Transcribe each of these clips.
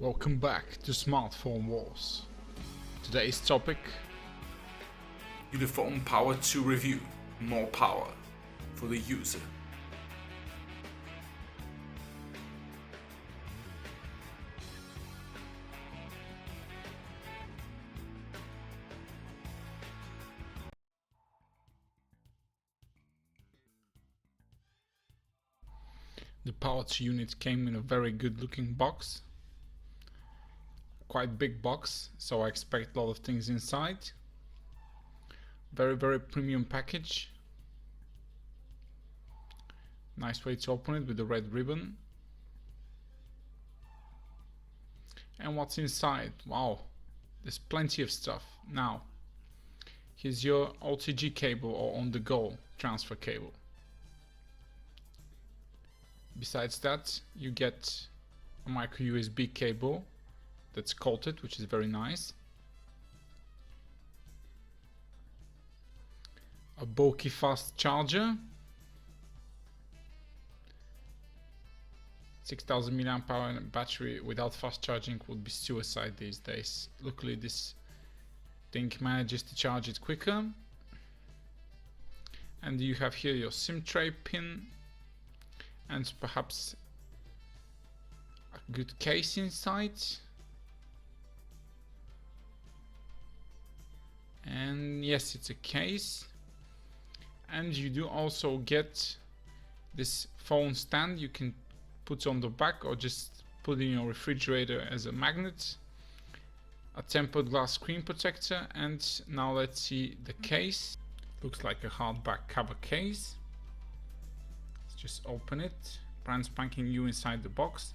Welcome back to Smartphone Wars. Today's topic: Ulefone Power 2 review. More power for the user. The Power 2 unit came in a very good looking box. Quite big box, so I expect a lot of things inside. Very premium package. Nice way to open it with the red ribbon. And what's inside? Wow, there's plenty of stuff. Now, here's your OTG cable or on-the-go transfer cable. Besides that, you get a micro USB cable that's coated, which is very nice. A bulky fast charger. 6000 mAh battery without fast charging would be suicide these days. Luckily this thing manages to charge it quicker. And you have here your SIM tray pin and perhaps a good case inside. And yes, it's a case. And you do also get this phone stand you can put on the back or just put in your refrigerator as a magnet. A tempered glass screen protector. And now let's see the case. Looks like a hardback cover case. Let's just open it. Brand spanking new inside the box.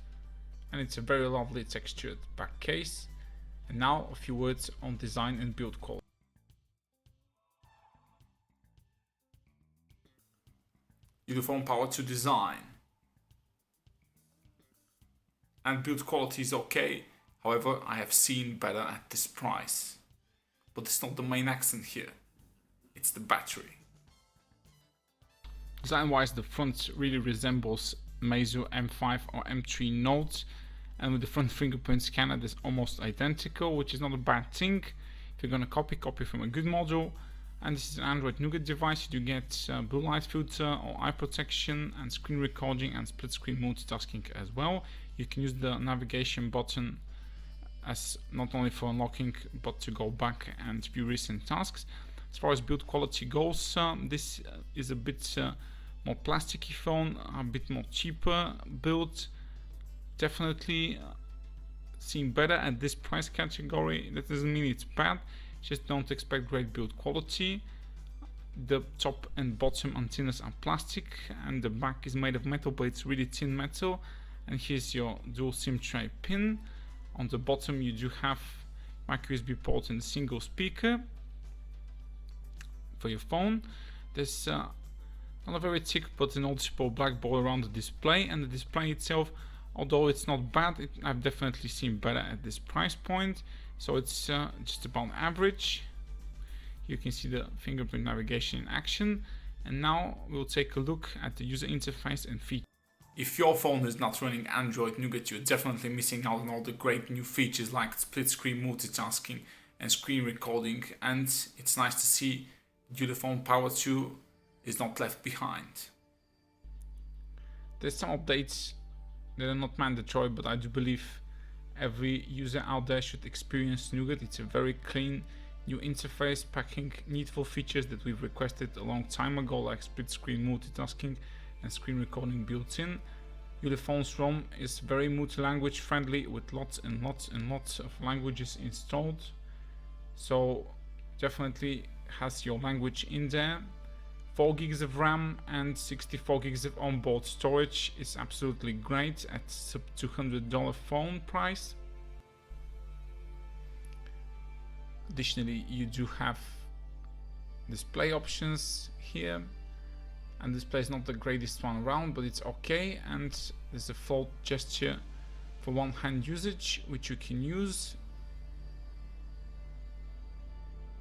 And it's a very lovely textured back case. And now a few words on design and build quality. Ulefone Power 2 design and build quality is okay, however I have seen better at this price. But it's not the main accent here, it's the battery. Design wise, the front really resembles Meizu M5 or M3 Note, and with the front fingerprint scanner that's almost identical, which is not a bad thing. If you're gonna copy from a good model. And this is an Android Nougat device. You do get blue light filter or eye protection and screen recording and split screen multitasking as well. You can use the navigation button as not only for unlocking but to go back and view recent tasks. As far as build quality goes, this is a bit more plasticky phone, a bit more cheaper build. Definitely seem better at this price category. That doesn't mean it's bad. Just don't expect great build quality. The top and bottom antennas are plastic and the back is made of metal, but it's really thin metal. And here's your dual SIM tray pin. On the bottom you do have micro USB port and a single speaker for your phone. There's not a very thick but a noticeable black ball around the display, and the display itself, although it's not bad, I've definitely seen better at this price point. So it's just about average. You can see the fingerprint navigation in action. And now we'll take a look at the user interface and features. If your phone is not running Android Nougat, you're definitely missing out on all the great new features like split screen multitasking and screen recording. And it's nice to see Ulefone Power 2 is not left behind. There's some updates that are not mandatory, but I do believe every user out there should experience Nougat. It's a very clean new interface, packing needful features that we've requested a long time ago, like split screen multitasking and screen recording built in. Ulefone's ROM is very multi-language friendly with lots of languages installed, so definitely has your language in there. 4 gigs of RAM and 64 gigs of onboard storage is absolutely great at sub $200 phone price. Additionally, you do have display options here, and display is not the greatest one around, but it's okay. And there's a fold gesture for one-hand usage, which you can use.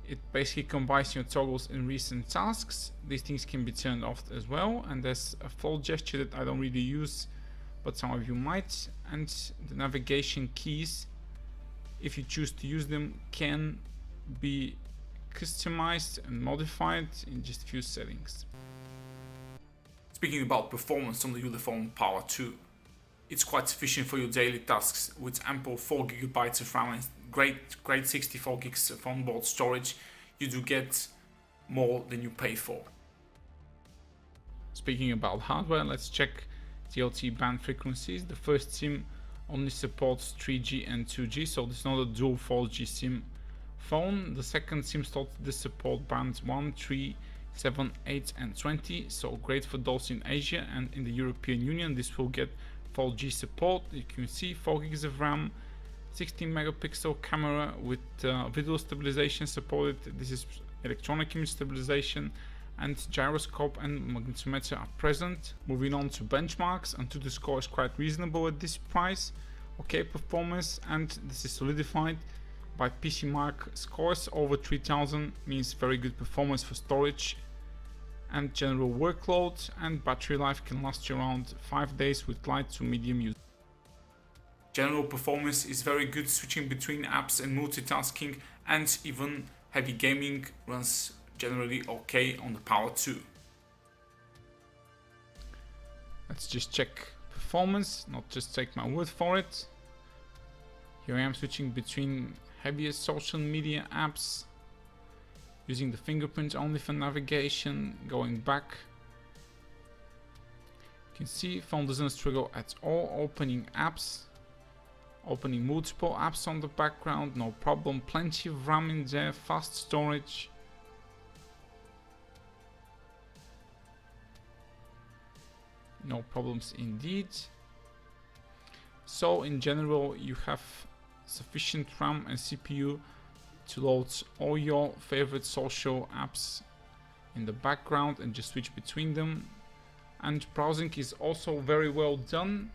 It basically combines your toggles in recent tasks. These things can be turned off as well. And there's a fold gesture that I don't really use, but some of you might. and the navigation keys, if you choose to use them, can be customized and modified in just a few settings. Speaking about performance on the Ulefone Power 2, it's quite sufficient for your daily tasks with ample 4GB of RAM and great 64 gigs of onboard storage. You do get more than you pay for. Speaking about hardware, let's check DLT band frequencies. The first SIM only supports 3G and 2G, so it's not a dual 4G SIM phone. The second SIM slot does support bands 1, 3, 7, 8 and 20, so great for those in Asia, and in the European Union this will get 4G support. You can see 4 gigs of RAM, 16 megapixel camera with video stabilization supported. This is electronic image stabilization, and gyroscope and magnetometer are present. Moving on to benchmarks, AnTuTu score is quite reasonable at this price. Okay performance, and this is solidified by PCMark scores. Over 3000 means very good performance for storage and general workload, and battery life can last you around 5 days with light to medium use. General performance is very good, switching between apps and multitasking, and even heavy gaming runs generally okay on the Power 2. Let's just check performance, not just take my word for it. Here I am switching between heavier social media apps, using the fingerprint only for navigation, going back. You can see phone doesn't struggle at all opening apps, opening multiple apps on the background, no problem, plenty of RAM in there, fast storage. No problems indeed. So in general you have sufficient RAM and CPU to load all your favorite social apps in the background and just switch between them. And browsing is also very well done.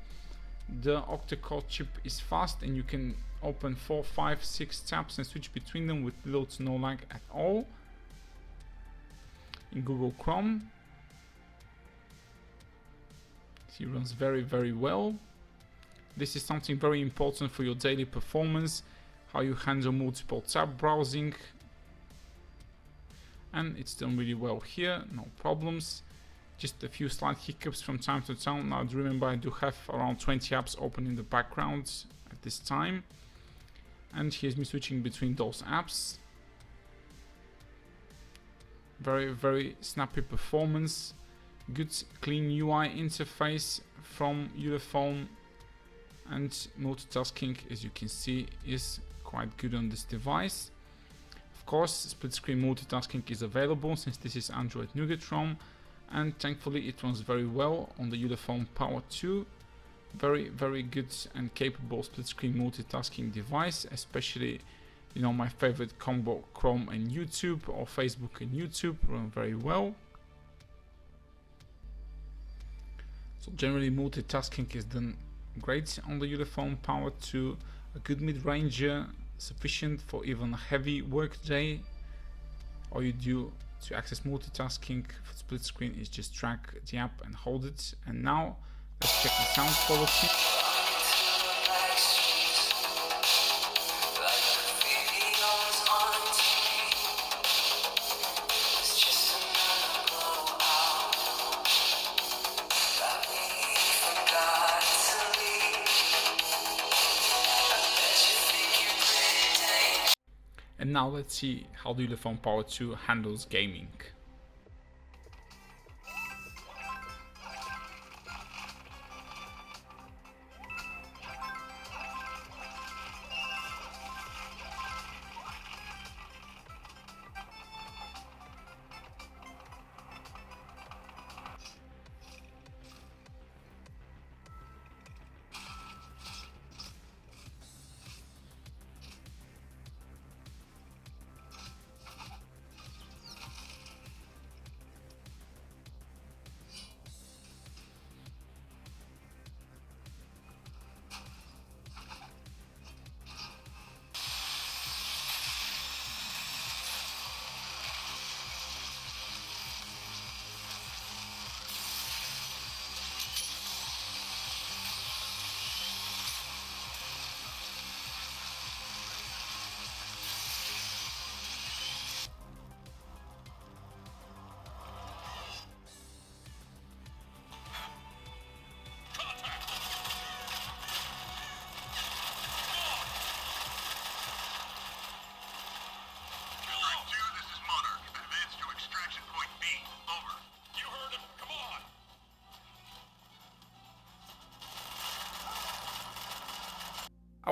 The Octa-Core chip is fast and you can open 4, 5, 6 tabs and switch between them with little to no lag at all. In Google Chrome, it runs very well. This is something very important for your daily performance, how you handle multiple tab browsing, and it's done really well here, no problems. Just a few slight hiccups from time to time. Now remember, I do have around 20 apps open in the background at this time, and here's me switching between those apps. Very snappy performance, good clean UI interface from Ulefone, and multitasking, as you can see, is quite good on this device. Of course, split screen multitasking is available since this is Android Nougat ROM, and thankfully it runs very well on the Ulefone Power 2. Very good and capable split screen multitasking device, especially, you know, my favorite combo Chrome and YouTube, or Facebook and YouTube, run very well. So generally multitasking is done great on the Ulefone Power 2. A good mid-ranger, sufficient for even a heavy work day. All you do to access multitasking for split screen is just drag the app and hold it. And now let's check the sound quality. And now let's see how the Ulefone Power 2 handles gaming.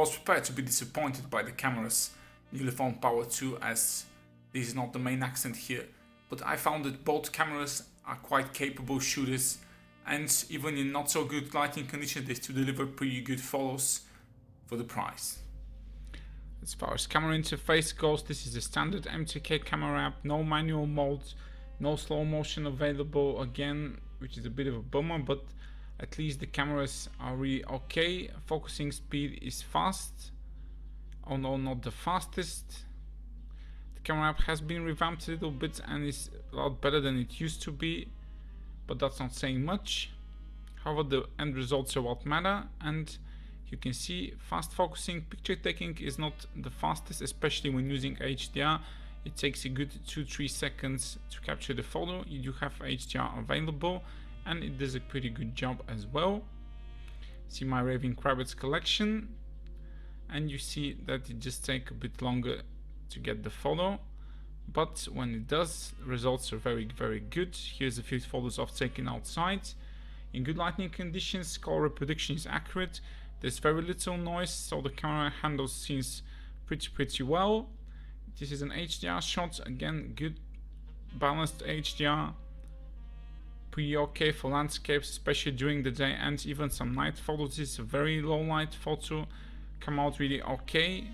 was prepared to be disappointed by the camera's Ulefone Power 2, as this is not the main accent here, but I found that both cameras are quite capable shooters, and even in not so good lighting conditions they still deliver pretty good photos for the price. As far as camera interface goes, this is a standard M2K camera app, no manual modes, no slow motion available again, which is a bit of a bummer, but at least the cameras are really okay. Focusing speed is fast, oh no, not the fastest. The camera app has been revamped a little bit and is a lot better than it used to be, but that's not saying much. However, the end results are what matter, and you can see fast focusing. Picture taking is not the fastest, especially when using HDR. It takes a good 2-3 seconds to capture the photo. You do have HDR available, and it does a pretty good job as well. See my Raving Rabbits collection, and you see that it just takes a bit longer to get the photo, but when it does, results are very good. Here's a few photos I've taken outside. In good lighting conditions, color reproduction is accurate. There's very little noise, so the camera handles scenes pretty well. This is an HDR shot, again good balanced HDR, pretty okay for landscapes, especially during the day and even some night photos. This is a very low light photo, come out really okay.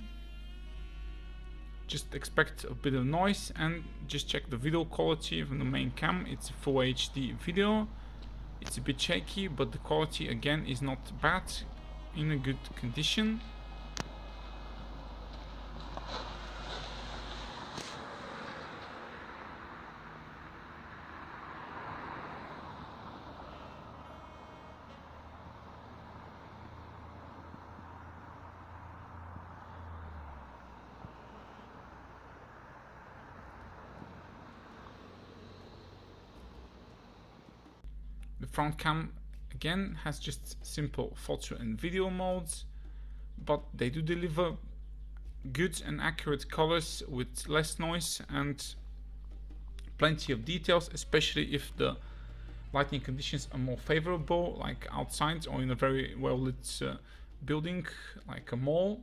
Just expect a bit of noise and just check the video quality from the main cam. It's a full HD video. It's a bit shaky, but the quality again is not bad, in a good condition. The front cam again has just simple photo and video modes, but they do deliver good and accurate colors with less noise and plenty of details, especially if the lighting conditions are more favorable, like outside or in a very well lit building like a mall.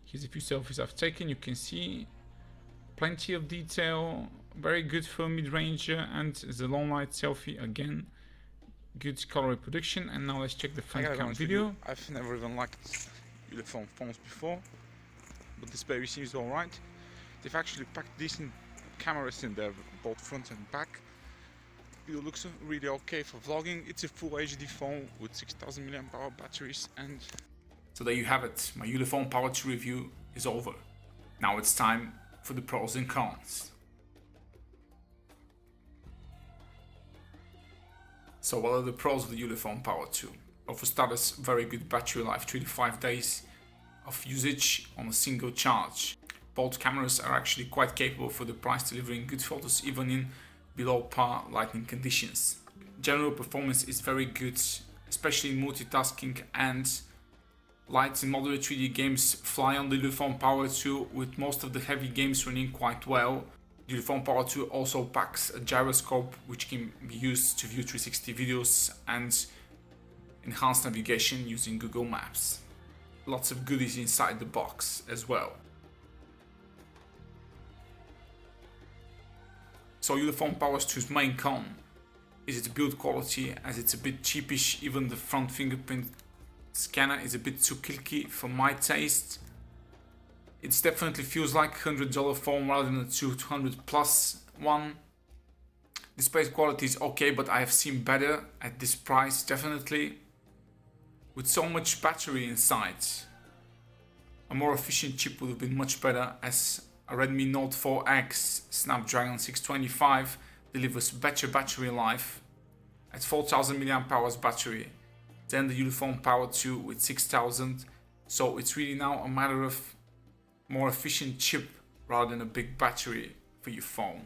Here's a few selfies I've taken. You can see plenty of detail, very good for mid-range, and the long light selfie again, good color reproduction. And now let's check the front cam video. I've never even liked Ulefone phones before, but this baby seems alright. They've actually packed decent cameras in there, both front and back. It looks really okay for vlogging. It's a full HD phone with 6000 mAh batteries. And so there you have it. My Ulefone Power 2 review is over. Now it's time for the pros and cons. So what are the pros of the Ulefone Power 2? Well, for starters, very good battery life, 3 to 5 days of usage on a single charge. Both cameras are actually quite capable for the price, delivering good photos even in below par lighting conditions. General performance is very good, especially in multitasking, and light and moderate 3D games fly on the Ulefone Power 2, with most of the heavy games running quite well. The Ulefone Power 2 also packs a gyroscope which can be used to view 360 videos and enhance navigation using Google Maps. Lots of goodies inside the box as well. So Ulefone Power 2's main con is its build quality, as it's a bit cheapish. Even the front fingerprint scanner is a bit too clicky for my taste. It definitely feels like a $100 phone rather than a $200 plus one. Display quality is okay, but I have seen better at this price, definitely. With so much battery inside, a more efficient chip would have been much better, as a Redmi Note 4X Snapdragon 625 delivers better battery life at 4000 mAh battery than the Ulefone Power 2 with 6000. So it's really now a matter of more efficient chip rather than a big battery for your phone.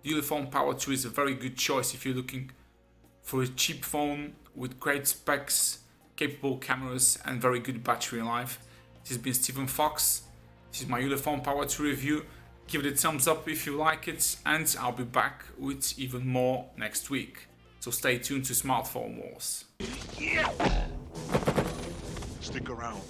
The Ulefone Power 2 is a very good choice if you're looking for a cheap phone with great specs, capable cameras and very good battery life. This has been Stephen Fox. This is my Ulefone Power 2 review. Give it a thumbs up if you like it, and I'll be back with even more next week. So stay tuned to Smartphone Wars. Stick around.